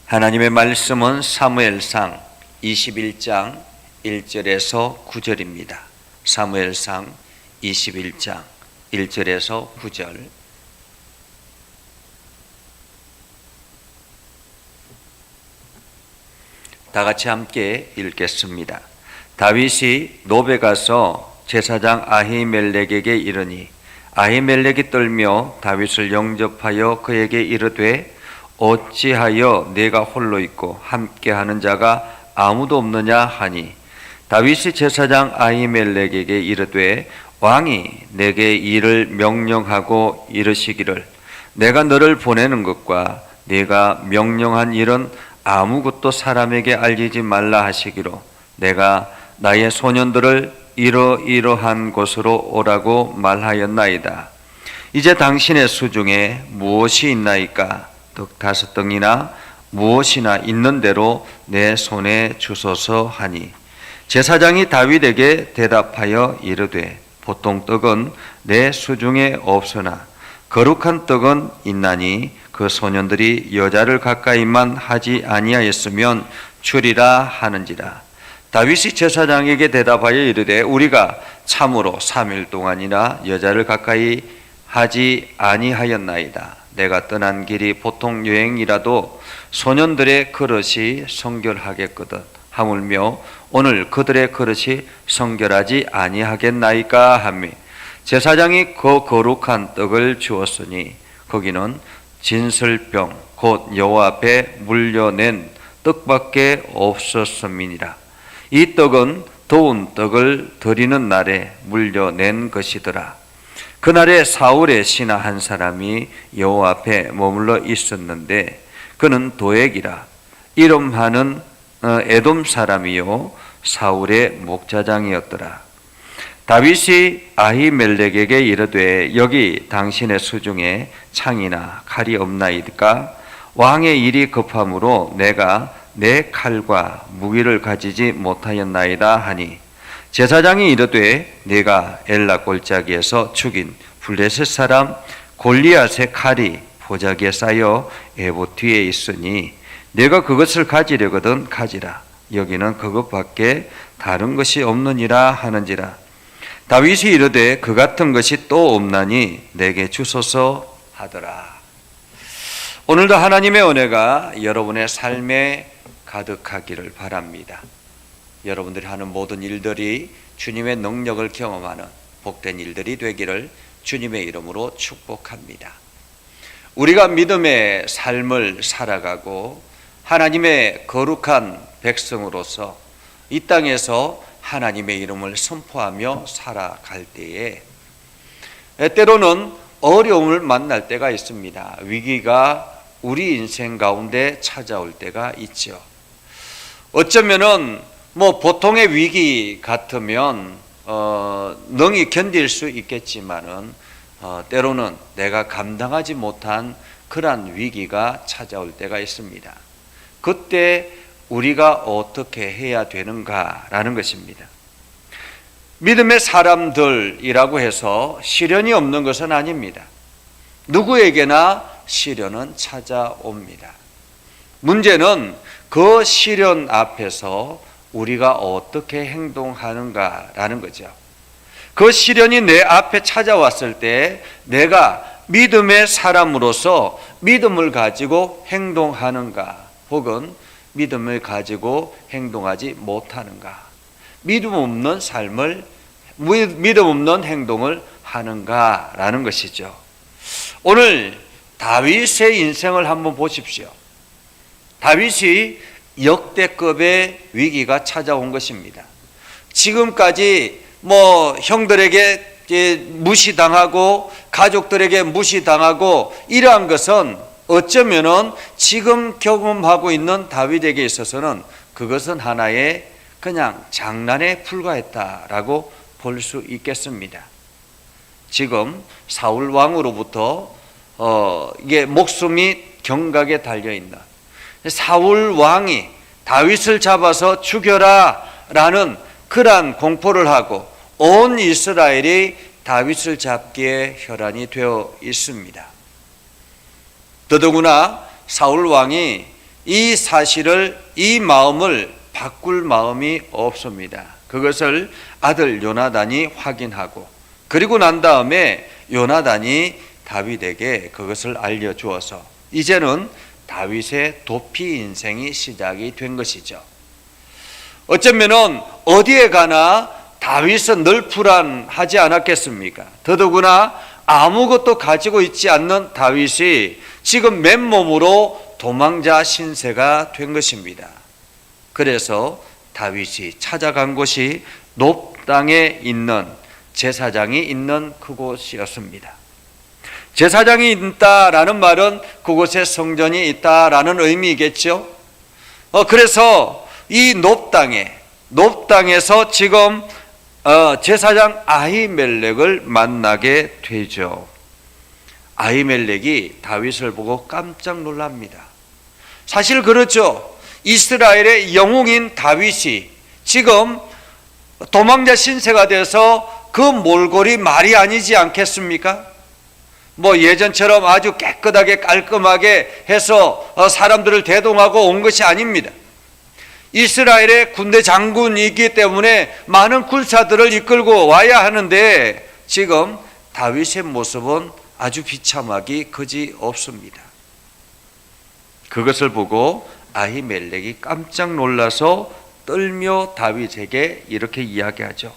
하나님의 말씀은 사무엘상 21장 1절에서 9절입니다. 사무엘상 21장 1절에서 9절. 다 같이 함께 읽겠습니다. 다윗이 노베 가서 제사장 아히멜렉에게 이르니 아히멜렉이 떨며 다윗을 영접하여 그에게 이르되 어찌하여 내가 홀로 있고 함께하는 자가 아무도 없느냐 하니 다윗이 제사장 아히멜렉에게 이르되 왕이 내게 이를 명령하고 이르시기를 내가 너를 보내는 것과 내가 명령한 일은 아무것도 사람에게 알리지 말라 하시기로 내가 나의 소년들을 이러이러한 곳으로 오라고 말하였나이다. 이제 당신의 수중에 무엇이 있나이까? 떡 5덩이나 무엇이나 있는 대로 내 손에 주소서 하니 제사장이 다윗에게 대답하여 이르되 보통 떡은 내 수중에 없으나 거룩한 떡은 있나니 그 소년들이 여자를 가까이만 하지 아니하였으면 주리라 하는지라. 다윗이 제사장에게 대답하여 이르되 우리가 참으로 3일 동안이나 여자를 가까이 하지 아니하였나이다. 내가 떠난 길이 보통 여행이라도 소년들의 그릇이 성결하겠거든 하물며 오늘 그들의 그릇이 성결하지 아니하겠나이까 하며 제사장이 그 거룩한 떡을 주었으니 거기는 진설병 곧 여호와 앞에 물려낸 떡밖에 없었음이니라. 이 떡은 더운 떡을 드리는 날에 물려낸 것이더라. 그날에 사울의 신하 한 사람이 여호와 앞에 머물러 있었는데 그는 도액이라 이름하는 에돔 사람이요 사울의 목자장이었더라. 다윗이 아히멜렉에게 이르되 여기 당신의 수중에 창이나 칼이 없나이까? 왕의 일이 급함으로 내가 내 칼과 무기를 가지지 못하였나이다 하니 제사장이 이르되 네가 엘라 골짜기에서 죽인 블레셋 사람 골리앗의 칼이 보자기에 쌓여 에봇 뒤에 있으니 네가 그것을 가지려거든 가지라. 여기는 그것밖에 다른 것이 없느니라 하는지라. 다윗이 이르되 그 같은 것이 또 없나니 내게 주소서 하더라. 오늘도 하나님의 은혜가 여러분의 삶에 가득하기를 바랍니다. 여러분들이 하는 모든 일들이 주님의 능력을 경험하는 복된 일들이 되기를 주님의 이름으로 축복합니다. 우리가 믿음의 삶을 살아가고 하나님의 거룩한 백성으로서 이 땅에서 하나님의 이름을 선포하며 살아갈 때에 때로는 어려움을 만날 때가 있습니다. 위기가 우리 인생 가운데 찾아올 때가 있죠. 어쩌면은 보통의 위기 같으면 능히 견딜 수 있겠지만은 때로는 내가 감당하지 못한 그러한 위기가 찾아올 때가 있습니다. 그때 우리가 어떻게 해야 되는가라는 것입니다. 믿음의 사람들이라고 해서 시련이 없는 것은 아닙니다. 누구에게나 시련은 찾아옵니다. 문제는 그 시련 앞에서 우리가 어떻게 행동하는가라는 거죠. 그 시련이 내 앞에 찾아왔을 때 내가 믿음의 사람으로서 믿음을 가지고 행동하는가 혹은 믿음을 가지고 행동하지 못하는가, 믿음 없는 삶을, 믿음 없는 행동을 하는가라는 것이죠. 오늘 다윗의 인생을 한번 보십시오. 다윗이 역대급의 위기가 찾아온 것입니다. 지금까지 형들에게 무시당하고 가족들에게 무시당하고 이러한 것은 어쩌면은 지금 경험하고 있는 다윗에게 있어서는 그것은 하나의 그냥 장난에 불과했다라고 볼 수 있겠습니다. 지금 사울 왕으로부터 이게 목숨이 경각에 달려있는 사울 왕이 다윗을 잡아서 죽여라라는 그러한 공포를 하고 온 이스라엘이 다윗을 잡기에 혈안이 되어 있습니다. 더더구나 사울 왕이 이 사실을, 이 마음을 바꿀 마음이 없습니다. 그것을 아들 요나단이 확인하고, 그리고 난 다음에 요나단이 다윗에게 그것을 알려주어서 이제는 다윗의 도피 인생이 시작이 된 것이죠. 어쩌면은 어디에 가나 다윗은 늘 불안하지 않았겠습니까? 더더구나 아무것도 가지고 있지 않는 다윗이 지금 맨몸으로 도망자 신세가 된 것입니다. 그래서 다윗이 찾아간 곳이 높 땅에 있는 제사장이 있는 그곳이었습니다. 제사장이 있다라는 말은 그곳에 성전이 있다라는 의미겠죠. 그래서 이 높 땅에서 지금 제사장 아히멜렉을 만나게 되죠. 아히멜렉이 다윗을 보고 깜짝 놀랍니다. 사실 그렇죠. 이스라엘의 영웅인 다윗이 지금 도망자 신세가 돼서 그 몰골이 말이 아니지 않겠습니까? 뭐 예전처럼 아주 깨끗하게 깔끔하게 해서 사람들을 대동하고 온 것이 아닙니다. 이스라엘의 군대 장군이기 때문에 많은 군사들을 이끌고 와야 하는데 지금 다윗의 모습은 아주 비참하기 그지 없습니다. 그것을 보고 아히멜렉이 깜짝 놀라서 떨며 다윗에게 이렇게 이야기하죠.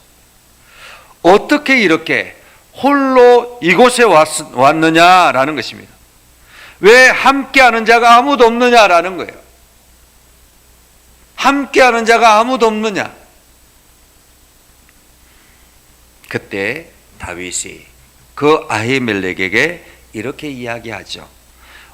어떻게 이렇게 홀로 이곳에 왔느냐라는 것입니다. 왜 함께하는 자가 아무도 없느냐라는 거예요. 함께하는 자가 아무도 없느냐. 그때 다윗이 그 아히멜렉에게 이렇게 이야기하죠.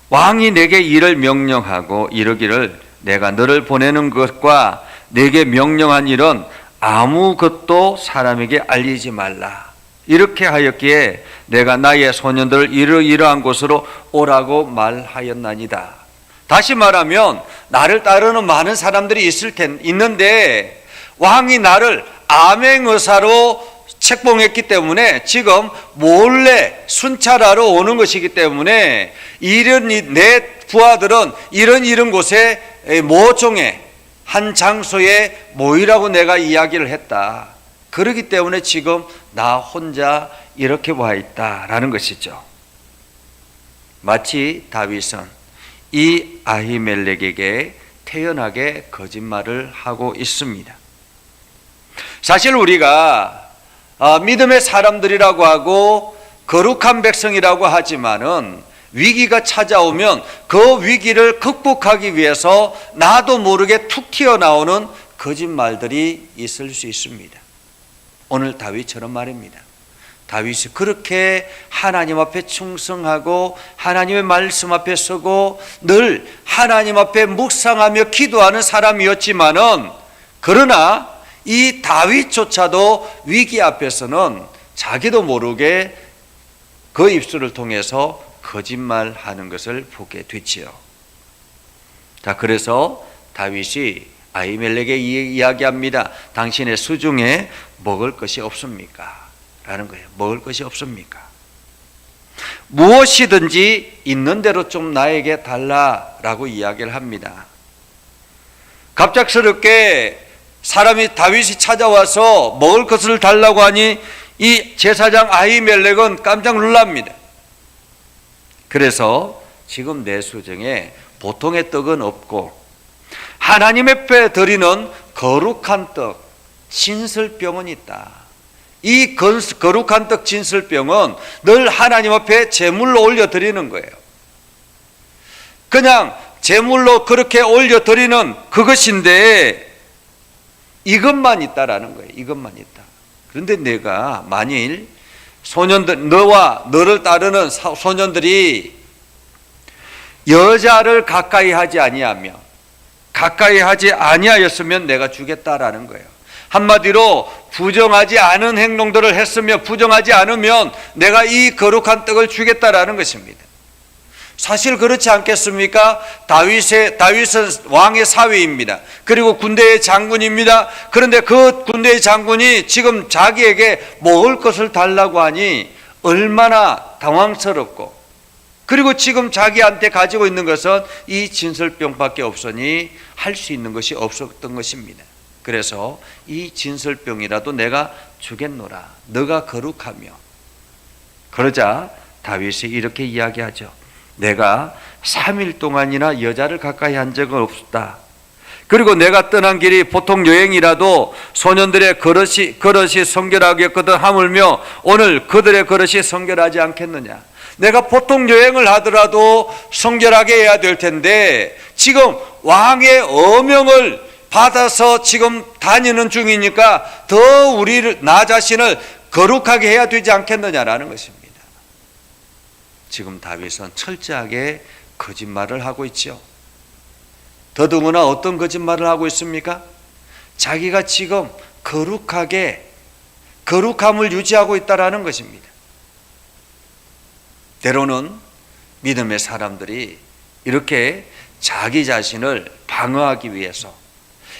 왕이 내게 이를 명령하고 이르기를 내가 너를 보내는 것과 내게 명령한 일은 아무것도 사람에게 알리지 말라. 이렇게 하였기에 내가 나의 소년들을 이러이러한 곳으로 오라고 말하였나이다. 다시 말하면 나를 따르는 많은 사람들이 있는데 왕이 나를 암행의사로 책봉했기 때문에 지금 몰래 순찰하러 오는 것이기 때문에 내 부하들은 이런 곳에 모종의 한 장소에 모이라고 내가 이야기를 했다. 그렇기 때문에 지금 나 혼자 이렇게 와 있다라는 것이죠. 마치 다윗은 이 아히멜렉에게 태연하게 거짓말을 하고 있습니다. 사실 우리가 믿음의 사람들이라고 하고 거룩한 백성이라고 하지만은 위기가 찾아오면 그 위기를 극복하기 위해서 나도 모르게 툭 튀어나오는 거짓말들이 있을 수 있습니다. 오늘 다윗처럼 말입니다. 다윗이 그렇게 하나님 앞에 충성하고 하나님의 말씀 앞에 서고 늘 하나님 앞에 묵상하며 기도하는 사람이었지만은, 그러나 이 다윗조차도 위기 앞에서는 자기도 모르게 그 입술을 통해서 거짓말하는 것을 보게 되지요. 자, 그래서 다윗이 아히멜렉에게 이야기합니다. 당신의 수중에 먹을 것이 없습니까? 라는 거예요. 먹을 것이 없습니까? 무엇이든지 있는 대로 좀 나에게 달라라고 이야기를 합니다. 갑작스럽게 사람이 다윗이 찾아와서 먹을 것을 달라고 하니 이 제사장 아히멜렉은 깜짝 놀랍니다. 그래서 지금 내 수중에 보통의 떡은 없고 하나님 앞에 드리는 거룩한 떡 진설병은 있다. 이 거룩한 떡 진설병은 늘 하나님 앞에 제물로 올려드리는 거예요. 그냥 제물로 그렇게 올려드리는 그것인데 이것만 있다라는 거예요. 이것만 있다. 그런데 내가 만일 소년들, 너와 너를 따르는 소년들이 여자를 가까이 하지 아니하였으면 내가 주겠다라는 거예요. 한마디로 부정하지 않은 행동들을 했으며 부정하지 않으면 내가 이 거룩한 떡을 주겠다라는 것입니다. 사실 그렇지 않겠습니까? 다윗은 왕의 사위입니다. 그리고 군대의 장군입니다. 그런데 그 군대의 장군이 지금 자기에게 먹을 것을 달라고 하니 얼마나 당황스럽고 그리고 지금 자기한테 가지고 있는 것은 이 진설병밖에 없으니 할 수 있는 것이 없었던 것입니다. 그래서 이 진설병이라도 내가 주겠노라, 너가 거룩하며. 그러자 다윗이 이렇게 이야기하죠. 내가 3일 동안이나 여자를 가까이 한 적은 없다. 그리고 내가 떠난 길이 보통 여행이라도 소년들의 그릇이 성결하겠거든 하물며 오늘 그들의 그릇이 성결하지 않겠느냐. 내가 보통 여행을 하더라도 성결하게 해야 될 텐데 지금 왕의 어명을 받아서 지금 다니는 중이니까 더 나 자신을 거룩하게 해야 되지 않겠느냐라는 것입니다. 지금 다윗은 철저하게 거짓말을 하고 있죠. 더더구나 어떤 거짓말을 하고 있습니까? 자기가 지금 거룩함을 유지하고 있다라는 것입니다. 때로는 믿음의 사람들이 이렇게 자기 자신을 방어하기 위해서,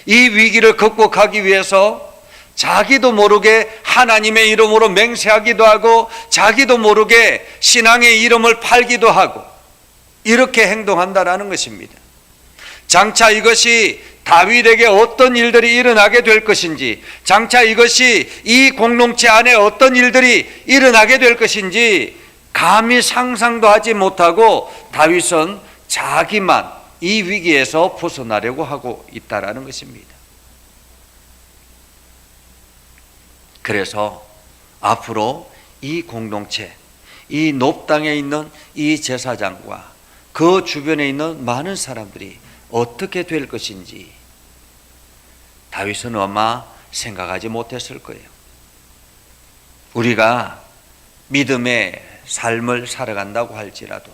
이 위기를 극복하기 위해서 자기도 모르게 하나님의 이름으로 맹세하기도 하고 자기도 모르게 신앙의 이름을 팔기도 하고 이렇게 행동한다라는 것입니다. 장차 이것이 다윗에게 어떤 일들이 일어나게 될 것인지, 장차 이것이 이 공동체 안에 어떤 일들이 일어나게 될 것인지 감히 상상도 하지 못하고 다윗은 자기만 이 위기에서 벗어나려고 하고 있다라는 것입니다. 그래서 앞으로 이 공동체, 이 놉당에 있는 이 제사장과 그 주변에 있는 많은 사람들이 어떻게 될 것인지 다윗은 아마 생각하지 못했을 거예요. 우리가 믿음의 삶을 살아간다고 할지라도,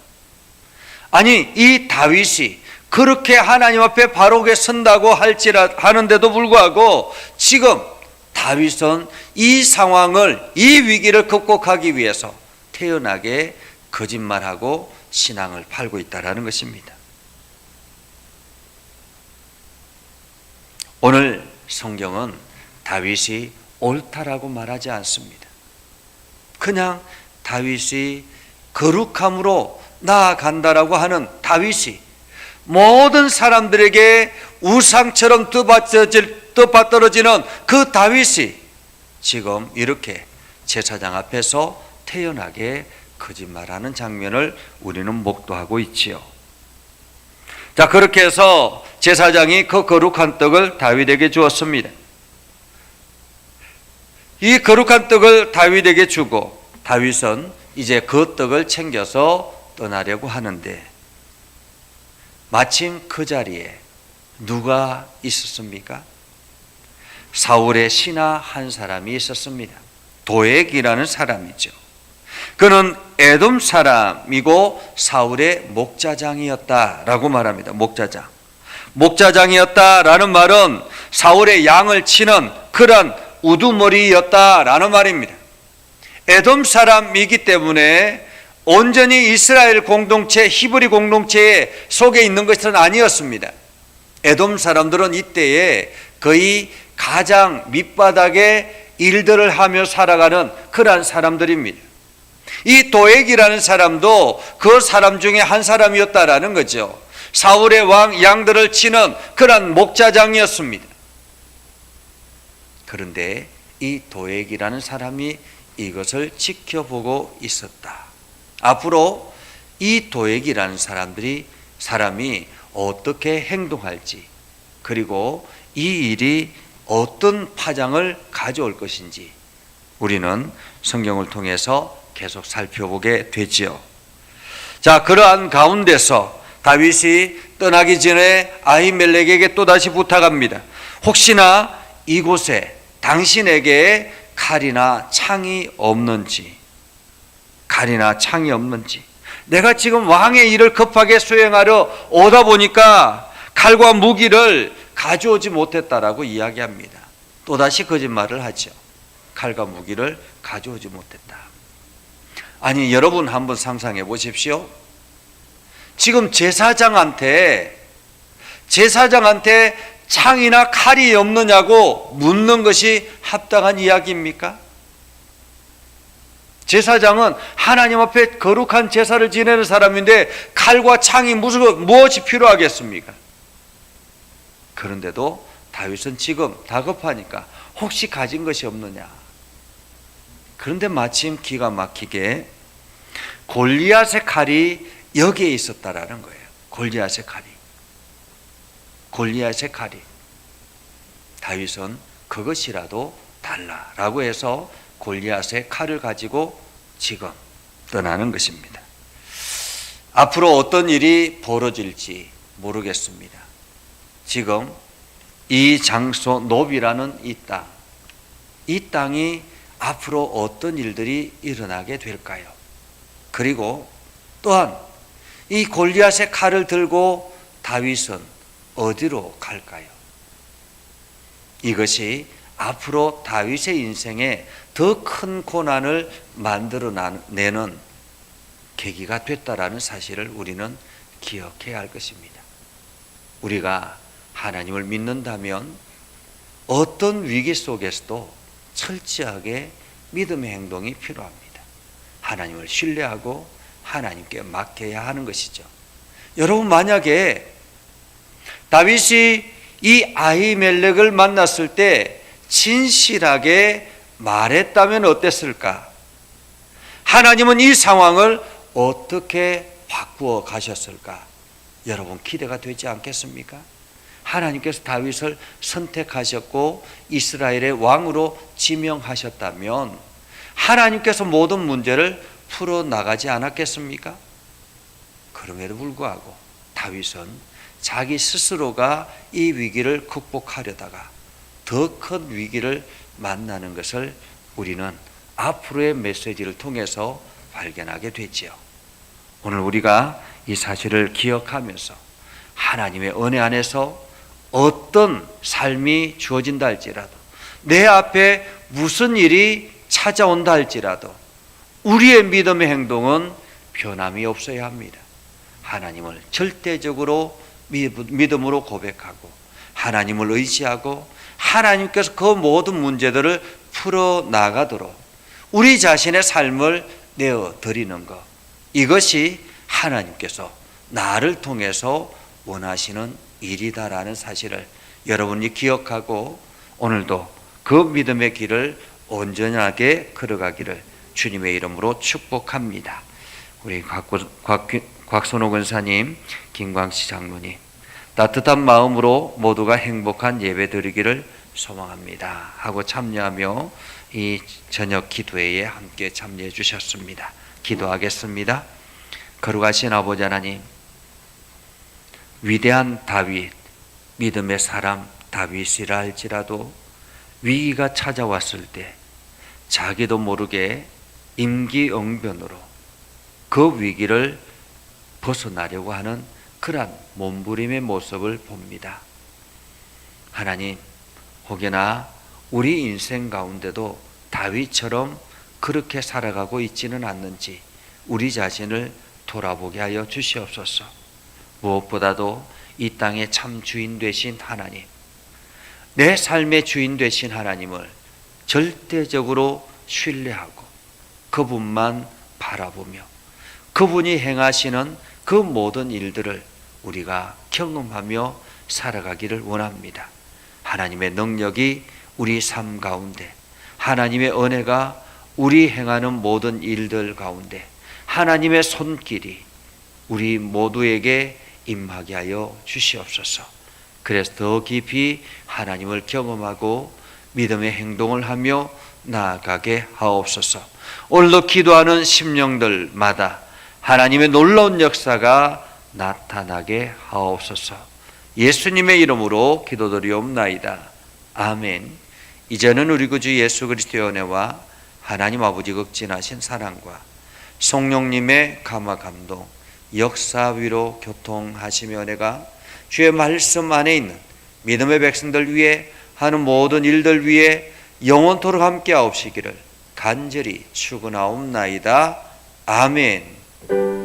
아니 이 다윗이 그렇게 하나님 앞에 바르게 선다고 하는데도 불구하고 지금 다윗은 이 상황을, 이 위기를 극복하기 위해서 태연하게 거짓말하고 신앙을 팔고 있다는 것입니다. 오늘 성경은 다윗이 옳다라고 말하지 않습니다. 그냥 다윗이 거룩함으로 나아간다라고 하는 다윗이 모든 사람들에게 우상처럼 떠받들어지는 그 다윗이 지금 이렇게 제사장 앞에서 태연하게 거짓말하는 장면을 우리는 목도하고 있지요. 자, 그렇게 해서 제사장이 그 거룩한 떡을 다윗에게 주었습니다. 이 거룩한 떡을 다윗에게 주고 다윗은 이제 그 떡을 챙겨서 떠나려고 하는데 마침 그 자리에 누가 있었습니까? 사울의 신하 한 사람이 있었습니다. 도액이라는 사람이죠. 그는 에돔 사람이고 사울의 목자장이었다라고 말합니다. 목자장이었다라는 말은 사울의 양을 치는 그런 우두머리였다라는 말입니다. 에돔 사람이기 때문에 온전히 이스라엘 공동체, 히브리 공동체 속에 있는 것은 아니었습니다. 에돔 사람들은 이때에 거의 가장 밑바닥의 일들을 하며 살아가는 그러한 사람들입니다. 이 도액이라는 사람도 그 사람 중에 한 사람이었다라는 거죠. 사울의 양들을 치는 그러한 목자장이었습니다. 그런데 이 도액이라는 사람이 이것을 지켜보고 있었다. 앞으로 이 도액이라는 사람이 어떻게 행동할지, 그리고 이 일이 어떤 파장을 가져올 것인지 우리는 성경을 통해서 계속 살펴보게 되지요. 자, 그러한 가운데서 다윗이 떠나기 전에 아히멜렉에게 또다시 부탁합니다. 혹시나 이곳에 당신에게 칼이나 창이 없는지, 내가 지금 왕의 일을 급하게 수행하러 오다 보니까 칼과 무기를 가져오지 못했다라고 이야기합니다. 또다시 거짓말을 하죠. 칼과 무기를 가져오지 못했다. 아니, 여러분 한번 상상해 보십시오. 지금 제사장한테 창이나 칼이 없느냐고 묻는 것이 합당한 이야기입니까? 제사장은 하나님 앞에 거룩한 제사를 지내는 사람인데 칼과 창이 무엇이 필요하겠습니까? 그런데도 다윗은 지금 다급하니까 혹시 가진 것이 없느냐. 그런데 마침 기가 막히게 골리앗의 칼이 여기에 있었다라는 거예요. 골리앗의 칼이. 다윗은 그것이라도 달라라고 해서 골리앗의 칼을 가지고 지금 떠나는 것입니다. 앞으로 어떤 일이 벌어질지 모르겠습니다. 지금 이 장소 노비라는 이 땅이 앞으로 어떤 일들이 일어나게 될까요? 그리고 또한 이 골리앗의 칼을 들고 다윗은 어디로 갈까요? 이것이 앞으로 다윗의 인생에 더 큰 고난을 만들어내는 계기가 됐다라는 사실을 우리는 기억해야 할 것입니다. 우리가 하나님을 믿는다면 어떤 위기 속에서도 철저하게 믿음의 행동이 필요합니다. 하나님을 신뢰하고 하나님께 맡겨야 하는 것이죠. 여러분, 만약에 다윗이 이 아히멜렉을 만났을 때 진실하게 말했다면 어땠을까? 하나님은 이 상황을 어떻게 바꾸어 가셨을까? 여러분, 기대가 되지 않겠습니까? 하나님께서 다윗을 선택하셨고 이스라엘의 왕으로 지명하셨다면 하나님께서 모든 문제를 풀어나가지 않았겠습니까? 그럼에도 불구하고 다윗은 자기 스스로가 이 위기를 극복하려다가 더 큰 위기를 만나는 것을 우리는 앞으로의 메시지를 통해서 발견하게 되지요. 오늘 우리가 이 사실을 기억하면서 하나님의 은혜 안에서 어떤 삶이 주어진다 할지라도, 내 앞에 무슨 일이 찾아온다 할지라도 우리의 믿음의 행동은 변함이 없어야 합니다. 하나님을 절대적으로 믿음으로 고백하고 하나님을 의지하고 하나님께서 그 모든 문제들을 풀어나가도록 우리 자신의 삶을 내어드리는 것, 이것이 하나님께서 나를 통해서 원하시는 일이다라는 사실을 여러분이 기억하고 오늘도 그 믿음의 길을 온전하게 걸어가기를 주님의 이름으로 축복합니다. 우리 곽선호 권사님, 김광시 장로님, 따뜻한 마음으로 모두가 행복한 예배 드리기를 소망합니다 하고 참여하며 이 저녁 기도회에 함께 참여해 주셨습니다. 기도하겠습니다. 거룩하신 아버지 하나님, 위대한 다윗, 믿음의 사람 다윗이라 할지라도 위기가 찾아왔을 때 자기도 모르게 임기응변으로 그 위기를 벗어나려고 하는 그러한 몸부림의 모습을 봅니다. 하나님, 혹여나 우리 인생 가운데도 다윗처럼 그렇게 살아가고 있지는 않는지 우리 자신을 돌아보게 하여 주시옵소서. 무엇보다도 이 땅의 참 주인 되신 하나님, 내 삶의 주인 되신 하나님을 절대적으로 신뢰하고 그분만 바라보며 그분이 행하시는 그 모든 일들을 우리가 경험하며 살아가기를 원합니다. 하나님의 능력이 우리 삶 가운데, 하나님의 은혜가 우리 행하는 모든 일들 가운데 하나님의 손길이 우리 모두에게 임하게 하여 주시옵소서. 그래서 더 깊이 하나님을 경험하고 믿음의 행동을 하며 나아가게 하옵소서. 오늘도 기도하는 심령들마다 하나님의 놀라운 역사가 나타나게 하옵소서. 예수님의 이름으로 기도드리옵나이다. 아멘. 이제는 우리 구주 예수 그리스도의 은혜와 하나님 아버지 극진하신 사랑과 성령님의 감화 감동, 역사 위로 교통하시며 은혜가 주의 말씀 안에 있는 믿음의 백성들 위해 하는 모든 일들 위해 영원토록 함께 하옵시기를 간절히 축원하옵나이다. 아멘.